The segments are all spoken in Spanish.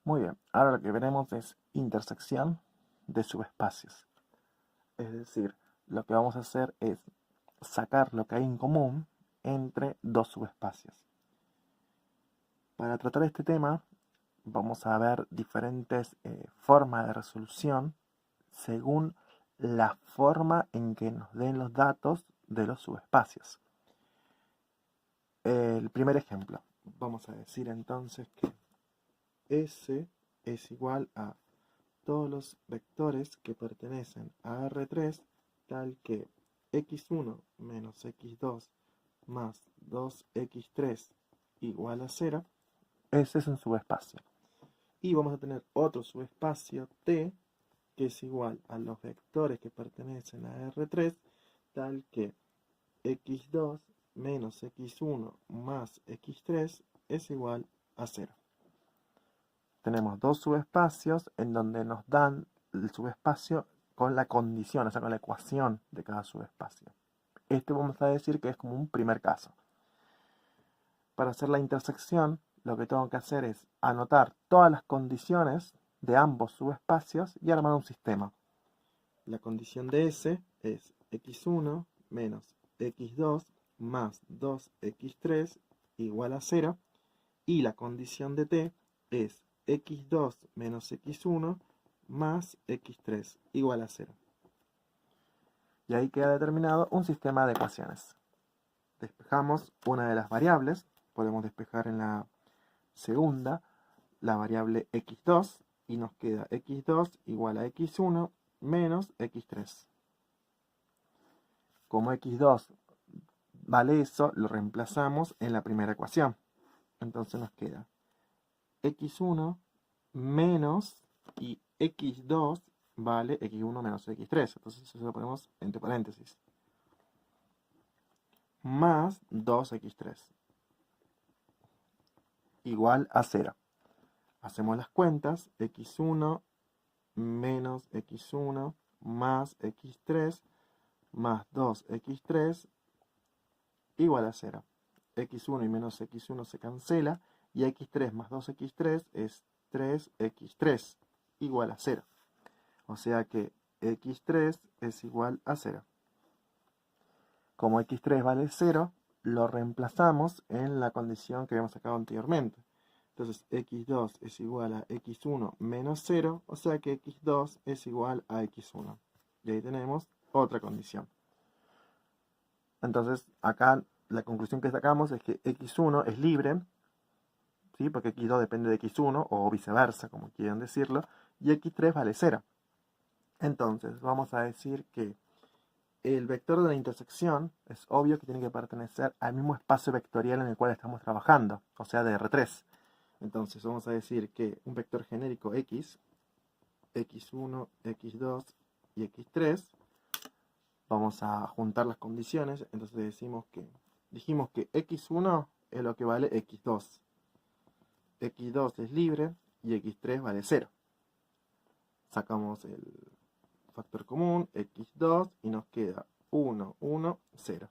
Muy bien, ahora lo que veremos es intersección de subespacios. Es decir, lo que vamos a hacer es sacar lo que hay en común entre dos subespacios. Para tratar este tema, vamos a ver diferentes formas de resolución según la forma en que nos den los datos de los subespacios. El primer ejemplo, vamos a decir entonces que S es igual a todos los vectores que pertenecen a R3, tal que x1 menos x2 más 2x3 igual a 0. Ese es un subespacio. Y vamos a tener otro subespacio T, que es igual a los vectores que pertenecen a R3, tal que x2 menos x1 más x3 es igual a 0. Tenemos dos subespacios en donde nos dan el subespacio con la condición, o sea, con la ecuación de cada subespacio. Este vamos a decir que es como un primer caso. Para hacer la intersección, lo que tengo que hacer es anotar todas las condiciones de ambos subespacios y armar un sistema. La condición de S es x1 menos x2 más 2x3 igual a 0. Y la condición de T es x2 menos x1 más x3 igual a 0. Y ahí queda determinado un sistema de ecuaciones. Despejamos una de las variables. Podemos despejar en la segunda la variable x2 y nos queda x2 igual a x1 menos x3. Como x2 vale eso, lo reemplazamos en la primera ecuación. Entonces nos queda x1 menos y x2 vale x1 menos x3. Entonces eso lo ponemos entre paréntesis. Más 2x3 igual a 0. Hacemos las cuentas, x1 menos x1 más x3 más 2x3 igual a 0. x1 y menos x1 se cancela y x3 más 2x3 es 3x3 igual a 0. O sea que x3 es igual a 0. Como x3 vale 0, lo reemplazamos en la condición que habíamos sacado anteriormente. Entonces x2 es igual a x1 menos 0, o sea que x2 es igual a x1. Y ahí tenemos otra condición. Entonces acá la conclusión que sacamos es que x1 es libre, ¿sí? Porque x2 depende de x1 o viceversa, como quieran decirlo, y x3 vale 0. Entonces vamos a decir que el vector de la intersección es obvio que tiene que pertenecer al mismo espacio vectorial en el cual estamos trabajando, o sea, de R3. Entonces vamos a decir que un vector genérico X, X1, X2 y X3, vamos a juntar las condiciones, entonces dijimos que X1 es lo que vale X2, X2 es libre y X3 vale 0. Sacamos el factor común, x2, y nos queda 1, 1, 0.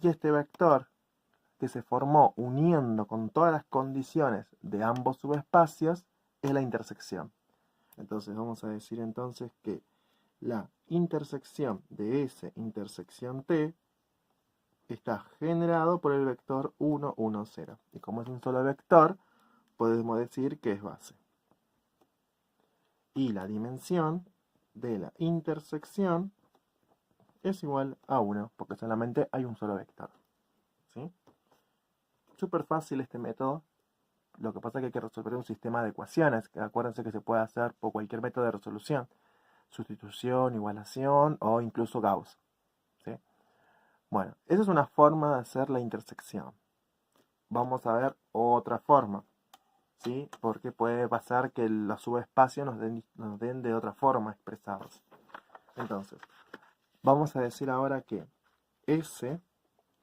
Y este vector que se formó uniendo con todas las condiciones de ambos subespacios es la intersección. Entonces vamos a decir entonces que la intersección de S intersección T está generado por el vector 1, 1, 0. Y como es un solo vector, podemos decir que es base. Y la dimensión de la intersección es igual a 1, porque solamente hay un solo vector. ¿Sí? Súper fácil este método. Lo que pasa es que hay que resolver un sistema de ecuaciones, que acuérdense que se puede hacer por cualquier método de resolución. Sustitución, igualación o incluso Gauss. ¿Sí? Bueno, esa es una forma de hacer la intersección. Vamos a ver otra forma. ¿Sí? Porque puede pasar que los subespacios nos den de otra forma expresados. Entonces, vamos a decir ahora que S,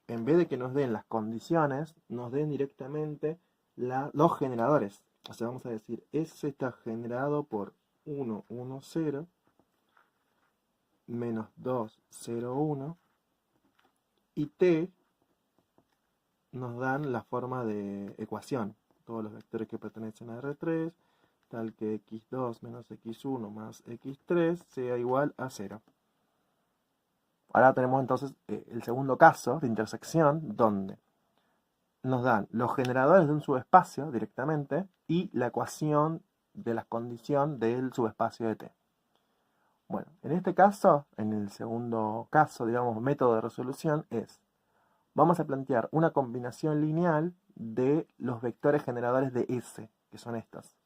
en vez de que nos den las condiciones, nos den directamente los generadores. O sea, vamos a decir, S está generado por 1, 1, 0, menos 2, 0, 1, y T nos dan la forma de ecuación. Todos los vectores que pertenecen a R3, tal que x2 menos x1 más x3 sea igual a 0. Ahora tenemos entonces el segundo caso de intersección, donde nos dan los generadores de un subespacio directamente y la ecuación de la condición del subespacio de T. Bueno, en este caso, en el segundo caso, digamos, método de resolución vamos a plantear una combinación lineal de los vectores generadores de S, que son estos,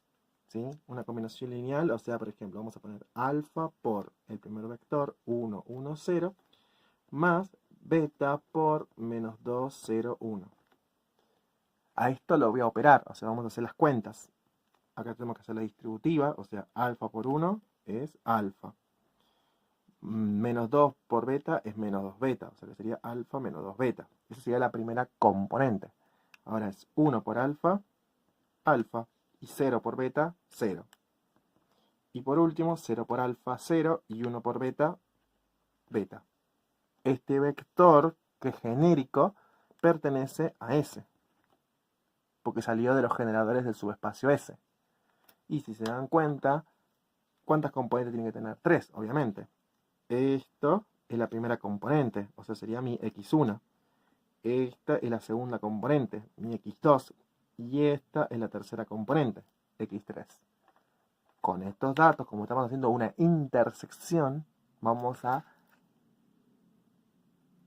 ¿sí? Una combinación lineal, o sea, por ejemplo, vamos a poner alfa por el primer vector 1, 1, 0, más beta por menos 2, 0, 1. A esto lo voy a operar, o sea, vamos a hacer las cuentas. Acá tenemos que hacer la distributiva, o sea, alfa por 1 es alfa. Menos 2 por beta es menos 2 beta, o sea que sería alfa menos 2 beta. Esa sería la primera componente. Ahora es 1 por alfa, alfa, y 0 por beta, 0. Y por último, 0 por alfa, 0, y 1 por beta, beta. Este vector, que es genérico, pertenece a S, porque salió de los generadores del subespacio S. Y si se dan cuenta, ¿cuántas componentes tiene que tener? 3, obviamente. Esto es la primera componente, o sea, sería mi x1. Esta es la segunda componente, mi x2. Y esta es la tercera componente, x3. Con estos datos, como estamos haciendo una intersección, vamos a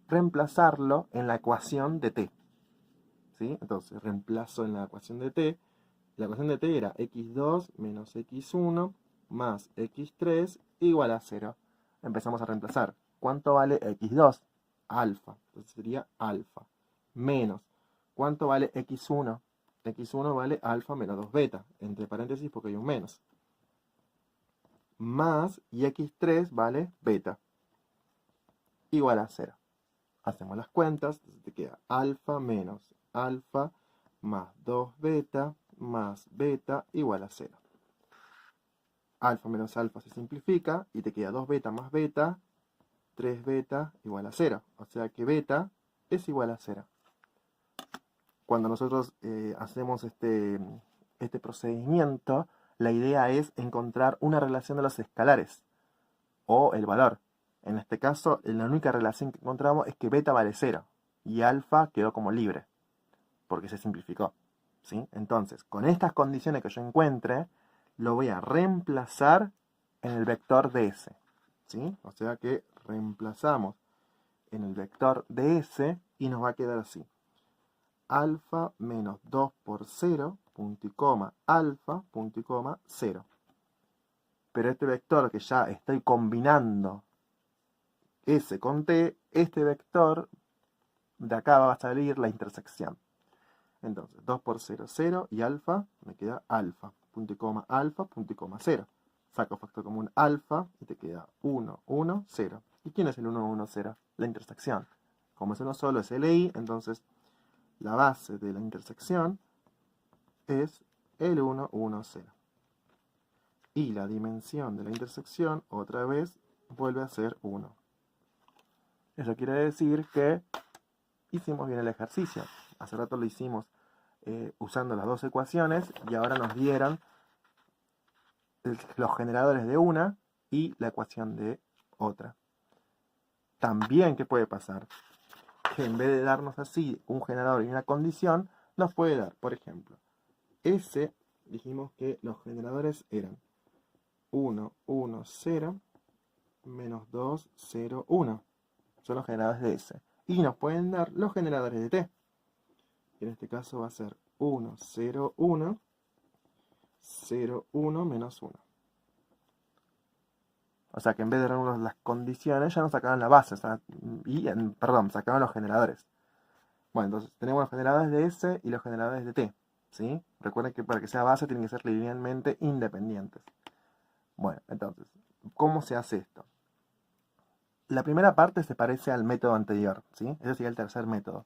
reemplazarlo en la ecuación de t. ¿Sí? Entonces, reemplazo en la ecuación de t. La ecuación de t era x2 menos x1 más x3 igual a 0. Empezamos a reemplazar. ¿Cuánto vale x2? Alfa. Entonces sería alfa. Menos. ¿Cuánto vale x1? X1 vale alfa menos 2 beta. Entre paréntesis porque hay un menos. Más, y x3 vale beta. Igual a 0. Hacemos las cuentas. Entonces te queda alfa menos alfa más 2 beta más beta igual a 0. Alfa menos alfa se simplifica y te queda 2 beta más beta, 3 beta igual a 0. O sea que beta es igual a 0. Cuando nosotros hacemos este procedimiento, la idea es encontrar una relación de los escalares o el valor. En este caso, la única relación que encontramos es que beta vale 0 y alfa quedó como libre, porque se simplificó, ¿sí? Entonces, con estas condiciones que yo encuentre, lo voy a reemplazar en el vector de S, ¿sí? O sea que reemplazamos en el vector de S y nos va a quedar así. Alfa menos 2 por 0, punto y coma, alfa, punto y coma, 0. Pero este vector que ya estoy combinando S con T, este vector de acá va a salir la intersección. Entonces, 2 por 0, 0, y alfa, me queda alfa, punto y coma, alfa, punto y coma, 0. Saco factor común alfa y te queda 1, 1, 0. ¿Y quién es el 1, 1, 0? La intersección. Como es uno solo, es LI, entonces la base de la intersección es el 1, 1, 0. Y la dimensión de la intersección, otra vez, vuelve a ser 1. Eso quiere decir que hicimos bien el ejercicio. Hace rato lo hicimos usando las dos ecuaciones y ahora nos dieron los generadores de una y la ecuación de otra. También, ¿qué puede pasar? Que en vez de darnos así un generador y una condición, nos puede dar, por ejemplo, S, dijimos que los generadores eran 1, 1, 0, menos 2, 0, 1. Son los generadores de S. Y nos pueden dar los generadores de T. En este caso va a ser 1, 0, 1, 0, 1, menos 1. O sea que en vez de darnos las condiciones, ya nos sacaban la base. O sea, sacaban los generadores. Bueno, entonces tenemos los generadores de S y los generadores de T. ¿Sí? Recuerden que para que sea base tienen que ser linealmente independientes. Bueno, entonces, ¿cómo se hace esto? La primera parte se parece al método anterior, ¿sí? Ese sería el tercer método,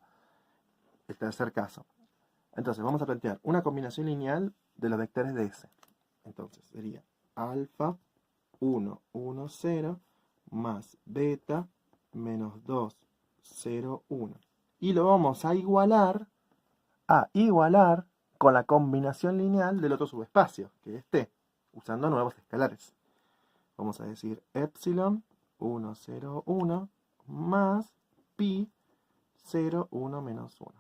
el tercer caso. Entonces, vamos a plantear una combinación lineal de los vectores de S. Entonces, sería alfa 1, 1, 0 más beta menos 2, 0, 1. Y lo vamos a igualar con la combinación lineal del otro subespacio, que es T. usando nuevos escalares. Vamos a decir epsilon 1, 0, 1 más pi 0, 1, menos 1.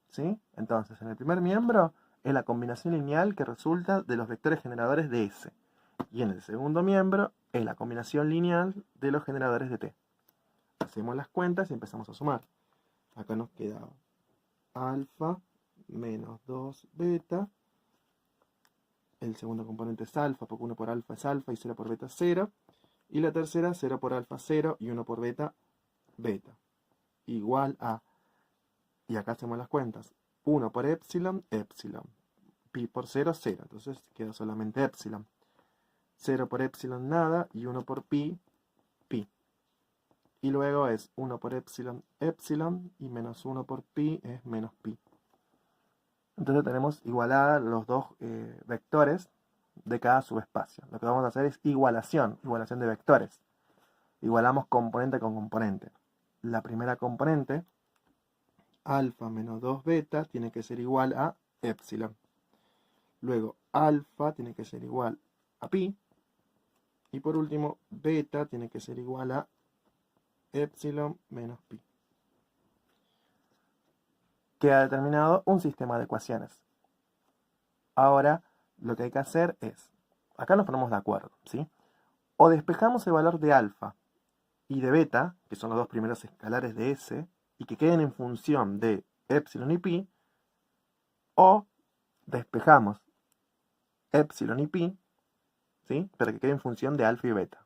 ¿Sí? Entonces, en el primer miembro es la combinación lineal que resulta de los vectores generadores de S. Y en el segundo miembro es la combinación lineal de los generadores de T. Hacemos las cuentas y empezamos a sumar. Acá nos queda alfa menos 2 beta. El segundo componente es alfa, porque 1 por alfa es alfa y 0 por beta es 0. Y la tercera, 0 por alfa 0 y 1 por beta, beta. Igual a, y acá hacemos las cuentas, 1 por epsilon, epsilon. Pi por 0, 0. Entonces queda solamente epsilon. 0 por epsilon nada y 1 por pi, pi. Y luego es 1 por epsilon, epsilon y menos 1 por pi es menos pi. Entonces tenemos igualadas los dos vectores de cada subespacio. Lo que vamos a hacer es igualación de vectores. Igualamos componente con componente. La primera componente, alfa menos 2 beta, tiene que ser igual a epsilon. Luego alfa tiene que ser igual a pi. Y por último, beta tiene que ser igual a epsilon menos pi. Queda determinado un sistema de ecuaciones. Ahora, lo que hay que hacer es, acá nos ponemos de acuerdo, ¿sí? O despejamos el valor de alfa y de beta, que son los dos primeros escalares de S, y que queden en función de epsilon y pi, o despejamos epsilon y pi, ¿sí? Pero que quede en función de alfa y beta.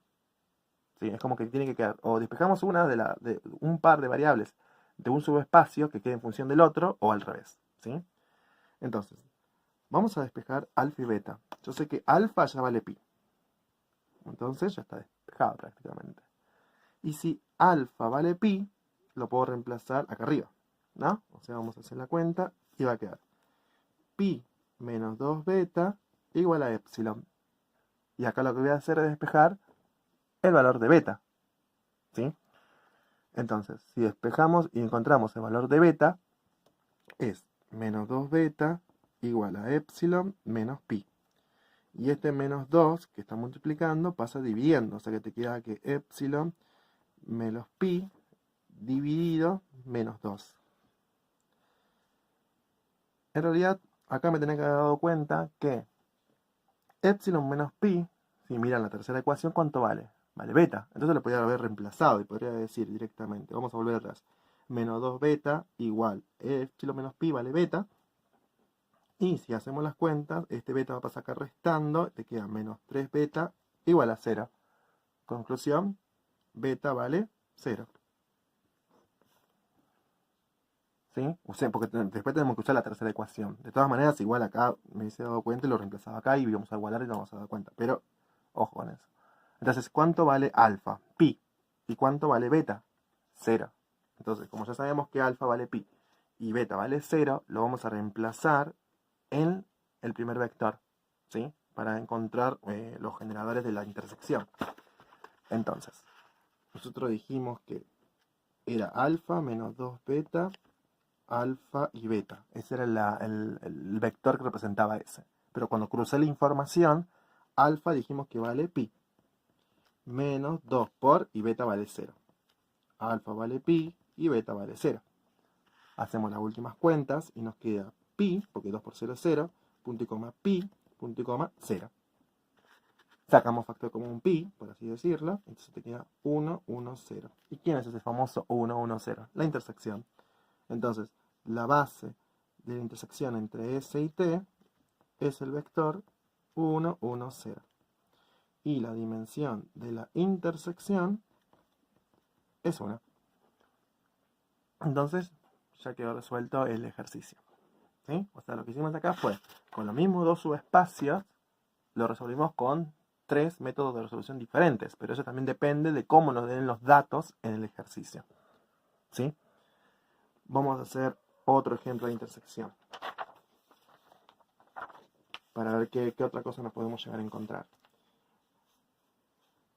¿Sí? Es como que tiene que quedar, o despejamos una de un par de variables de un subespacio que quede en función del otro, o al revés, ¿sí? Entonces, vamos a despejar alfa y beta. Yo sé que alfa ya vale pi. Entonces ya está despejado prácticamente. Y si alfa vale pi, lo puedo reemplazar acá arriba, ¿no? O sea, vamos a hacer la cuenta y va a quedar pi menos 2 beta igual a epsilon. Y acá lo que voy a hacer es despejar el valor de beta, ¿sí? Entonces, si despejamos y encontramos el valor de beta, es menos 2 beta igual a epsilon menos pi. Y este menos 2 que está multiplicando pasa dividiendo, o sea que te queda que epsilon menos pi dividido menos 2. En realidad, acá me tenés que haber dado cuenta que epsilon menos pi, si miran la tercera ecuación, ¿cuánto vale? Vale beta. Entonces lo podría haber reemplazado y podría decir directamente, vamos a volver atrás, menos 2 beta igual epsilon menos pi vale beta. Y si hacemos las cuentas, este beta va a pasar acá restando, te queda menos 3 beta igual a 0. Conclusión, beta vale 0. ¿Sí? O sea, porque después tenemos que usar la tercera ecuación. De todas maneras, igual acá me hubiese dado cuenta y lo reemplazaba acá y íbamos a igualar y no vamos a dar cuenta. Pero, ojo con eso. Entonces, ¿cuánto vale alfa? Pi. ¿Y cuánto vale beta? 0. Entonces, como ya sabemos que alfa vale pi y beta vale 0, lo vamos a reemplazar en el primer vector, ¿sí? Para encontrar los generadores de la intersección. Entonces, nosotros dijimos que era alfa menos 2 beta, alfa y beta. Ese era el vector que representaba ese. Pero cuando crucé la información, alfa dijimos que vale pi. Menos 2 por y beta vale 0. Alfa vale pi y beta vale 0. Hacemos las últimas cuentas y nos queda pi, porque 2 por 0 es 0, punto y coma pi, punto y coma 0. Sacamos factor común pi, por así decirlo, entonces te queda 1, 1, 0. ¿Y quién es ese famoso 1, 1, 0? La intersección. Entonces, la base de la intersección entre S y T es el vector 1, 1, 0. Y la dimensión de la intersección es 1. Entonces, ya quedó resuelto el ejercicio. ¿Sí? O sea, lo que hicimos acá fue, con los mismos dos subespacios, lo resolvimos con 3 métodos de resolución diferentes, pero eso también depende de cómo nos den los datos en el ejercicio. ¿Sí? Vamos a hacer otro ejemplo de intersección para ver qué otra cosa nos podemos llegar a encontrar.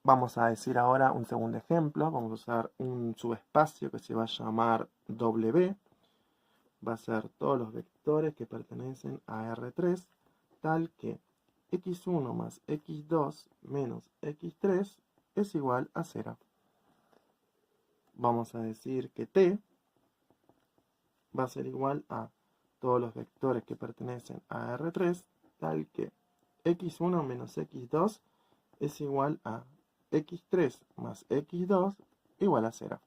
Vamos a decir ahora un segundo ejemplo. Vamos a usar un subespacio que se va a llamar W. Va a ser todos los vectores que pertenecen a R3, tal que x1 más x2 menos x3 es igual a 0. Vamos a decir que t va a ser igual a todos los vectores que pertenecen a R3, tal que x1 menos x2 es igual a x3 más x2 igual a 0.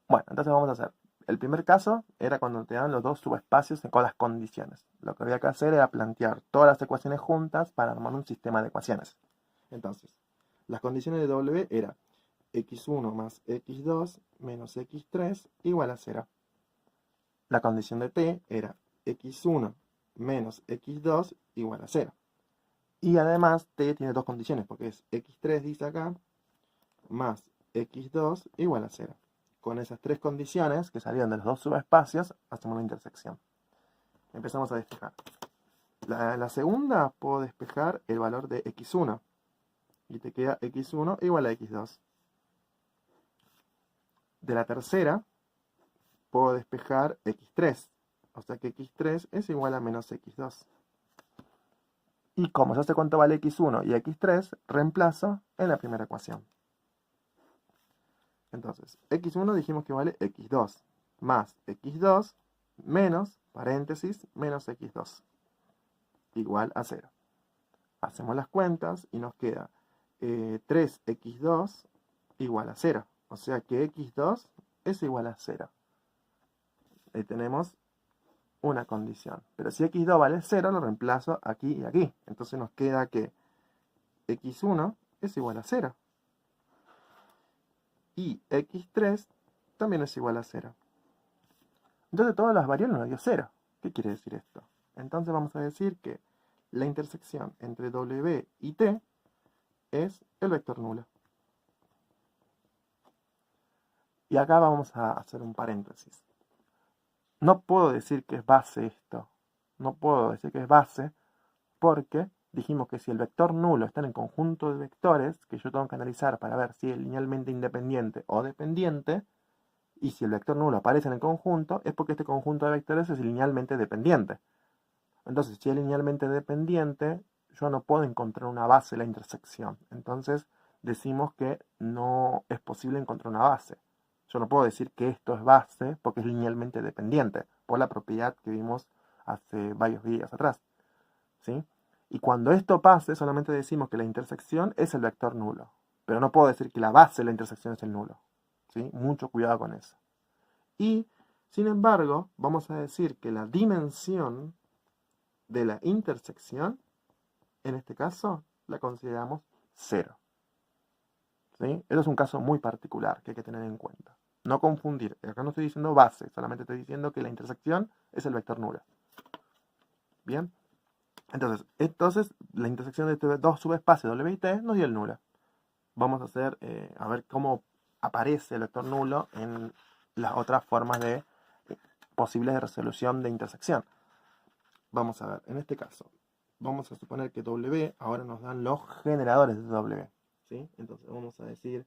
Bueno, entonces vamos a hacer. El primer caso era cuando te dan los dos subespacios con las condiciones. Lo que había que hacer era plantear todas las ecuaciones juntas para armar un sistema de ecuaciones. Entonces, las condiciones de W era x1 más x2 menos x3 igual a 0. La condición de t era x1 menos x2 igual a 0. Y además t tiene dos condiciones, porque es x3, dice acá, más x2 igual a 0. Con esas tres condiciones que salían de los dos subespacios, hacemos la intersección. Empezamos a despejar. La segunda puedo despejar el valor de x1. Y te queda x1 igual a x2. De la tercera, puedo despejar x3. O sea que x3 es igual a menos x2. Y como ya sé cuánto vale x1 y x3, reemplazo en la primera ecuación. Entonces, x1 dijimos que vale x2, más x2, menos, paréntesis, menos x2, igual a 0. Hacemos las cuentas y nos queda 3x2 igual a 0. O sea que x2 es igual a 0. Ahí tenemos una condición. Pero si x2 vale 0, lo reemplazo aquí y aquí. Entonces nos queda que x1 es igual a 0. Y x3 también es igual a 0. Entonces todas las variables nos dio 0. ¿Qué quiere decir esto? Entonces vamos a decir que la intersección entre W y T es el vector nulo. Y acá vamos a hacer un paréntesis. No puedo decir que es base esto. No puedo decir que es base porque dijimos que si el vector nulo está en el conjunto de vectores que yo tengo que analizar para ver si es linealmente independiente o dependiente, y si el vector nulo aparece en el conjunto, es porque este conjunto de vectores es linealmente dependiente. Entonces, si es linealmente dependiente, yo no puedo encontrar una base en la intersección. Entonces, decimos que no es posible encontrar una base. Yo no puedo decir que esto es base porque es linealmente dependiente, por la propiedad que vimos hace varios días atrás. ¿Sí? Y cuando esto pase, solamente decimos que la intersección es el vector nulo. Pero no puedo decir que la base de la intersección es el nulo. ¿Sí? Mucho cuidado con eso. Y, sin embargo, vamos a decir que la dimensión de la intersección, en este caso, la consideramos 0. ¿Sí? Eso es un caso muy particular que hay que tener en cuenta. No confundir. Acá no estoy diciendo base, solamente estoy diciendo que la intersección es el vector nulo. Bien. Entonces la intersección de estos dos subespacios W y T nos dio el nulo. Vamos a hacer, a ver cómo aparece el vector nulo en las otras formas de posibles de resolución de intersección. Vamos a ver, en este caso, vamos a suponer que W ahora nos dan los generadores de W. ¿Sí? Entonces vamos a decir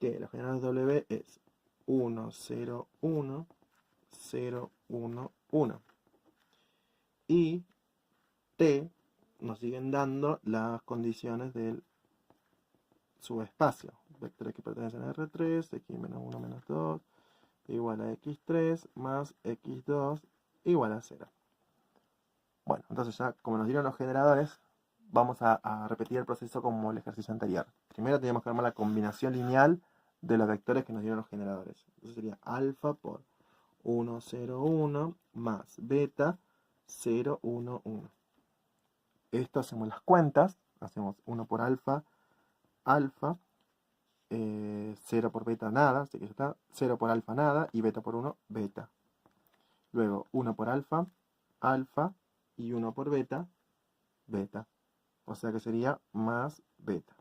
que los generadores de W es 1, 0, 1, 0, 1, 1. Y T nos siguen dando las condiciones del subespacio. Vectores que pertenecen a R3, x menos 1 menos 2, igual a x3 más x2 igual a 0. Bueno, entonces ya como nos dieron los generadores, vamos a repetir el proceso como el ejercicio anterior. Primero tenemos que armar la combinación lineal de los vectores que nos dieron los generadores. Entonces sería alfa por 1, 0, 1 más beta 0, 1, 1. Esto hacemos las cuentas, hacemos 1 por alfa, 0 por beta nada, así que ya está, 0 por alfa nada y beta por 1, beta. Luego 1 por alfa, y 1 por beta, beta. O sea que sería más beta.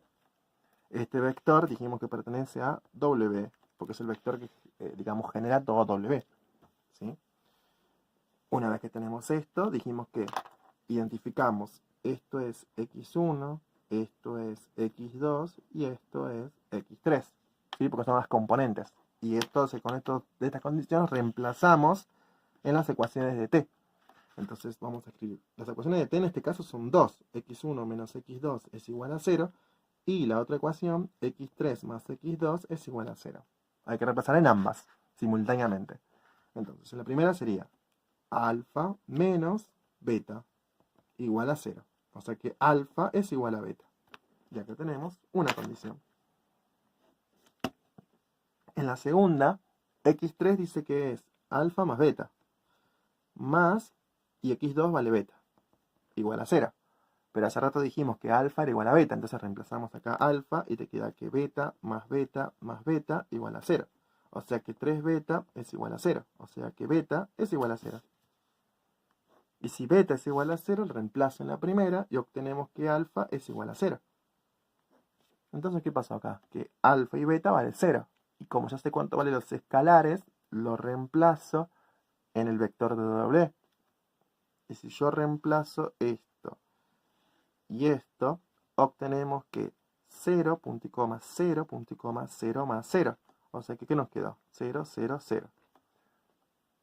Este vector dijimos que pertenece a W, porque es el vector que, digamos, genera todo W. ¿Sí? Una vez que tenemos esto, dijimos que identificamos esto es x1, esto es x2 y esto es x3. ¿Sí? Porque son las componentes. Y entonces con estas condiciones reemplazamos en las ecuaciones de t. Entonces vamos a escribir. Las ecuaciones de t en este caso son 2. x1 menos x2 es igual a 0. Y la otra ecuación, x3 más x2 es igual a 0. Hay que reemplazar en ambas, simultáneamente. Entonces, en la primera sería alfa menos beta igual a 0. O sea que alfa es igual a beta. Ya que tenemos una condición. En la segunda, x3 dice que es alfa más beta. Más, y x2 vale beta. Igual a 0. Pero hace rato dijimos que alfa era igual a beta. Entonces reemplazamos acá alfa y te queda que beta más beta más beta igual a 0. O sea que 3 beta es igual a 0. O sea que beta es igual a 0. Y si beta es igual a 0, lo reemplazo en la primera y obtenemos que alfa es igual a 0. Entonces, ¿qué pasó acá? Que alfa y beta vale 0. Y como ya sé cuánto valen los escalares, lo reemplazo en el vector de W. Y si yo reemplazo esto y esto, obtenemos que 0, punto y coma, 0, punto y coma, 0 más 0. O sea que, ¿qué nos quedó? 0, 0, 0.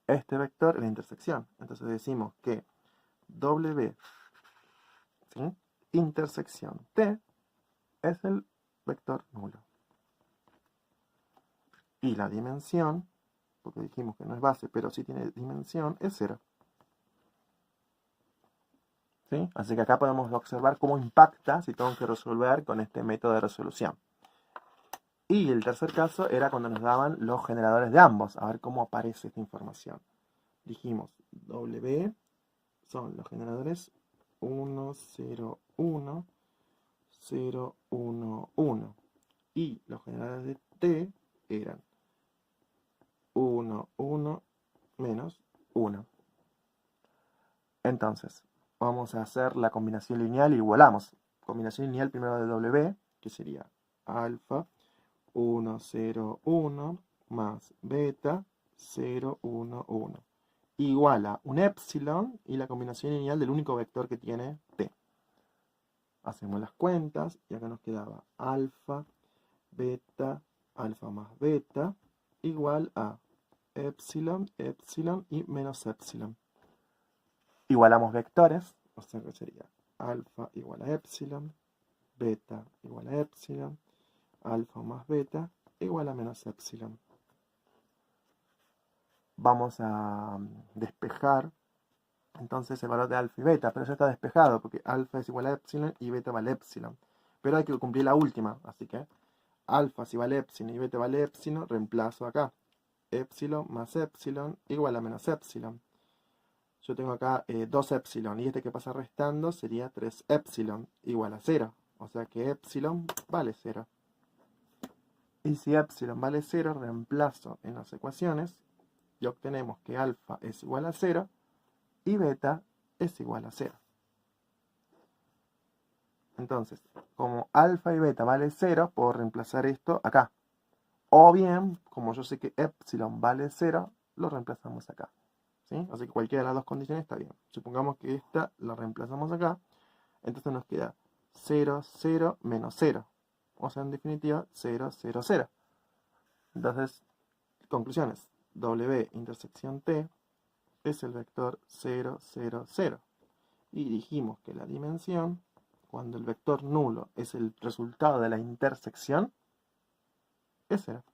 Este vector es la intersección. Entonces decimos que W, ¿sí?, intersección T es el vector nulo. Y la dimensión, porque dijimos que no es base, pero sí tiene dimensión, es 0. ¿Sí? Así que acá podemos observar cómo impacta si tengo que resolver con este método de resolución. Y el tercer caso era cuando nos daban los generadores de ambos, a ver cómo aparece esta información. Dijimos, W son los generadores 1, 0, 1, 0, 1, 1. Y los generadores de T eran 1, 1, menos 1. Entonces, vamos a hacer la combinación lineal y igualamos. Combinación lineal primero de W, que sería alfa 1, 0, 1 más beta 0, 1, 1. Igual a un epsilon y la combinación lineal del único vector que tiene t. Hacemos las cuentas y acá nos quedaba alfa, beta, alfa más beta igual a epsilon, epsilon y menos epsilon. Igualamos vectores, o sea que sería alfa igual a epsilon, beta igual a epsilon, alfa más beta igual a menos epsilon. Vamos a despejar entonces el valor de alfa y beta, pero ya está despejado porque alfa es igual a epsilon y beta vale epsilon. Pero hay que cumplir la última, así que alfa si vale epsilon y beta vale epsilon, reemplazo acá. Epsilon más epsilon igual a menos epsilon. Yo tengo acá 2 epsilon y este que pasa restando sería 3 epsilon igual a 0. O sea que epsilon vale 0. Y si epsilon vale 0, reemplazo en las ecuaciones y obtenemos que alfa es igual a 0 y beta es igual a 0. Entonces, como alfa y beta vale 0, puedo reemplazar esto acá. O bien, como yo sé que epsilon vale 0, lo reemplazamos acá. ¿Sí? Así que cualquiera de las dos condiciones está bien. Supongamos que esta la reemplazamos acá. Entonces nos queda 0, 0, menos 0. O sea, en definitiva, 0, 0, 0. Entonces, conclusiones. W intersección T es el vector 0, 0, 0. Y dijimos que la dimensión, cuando el vector nulo es el resultado de la intersección, es 0.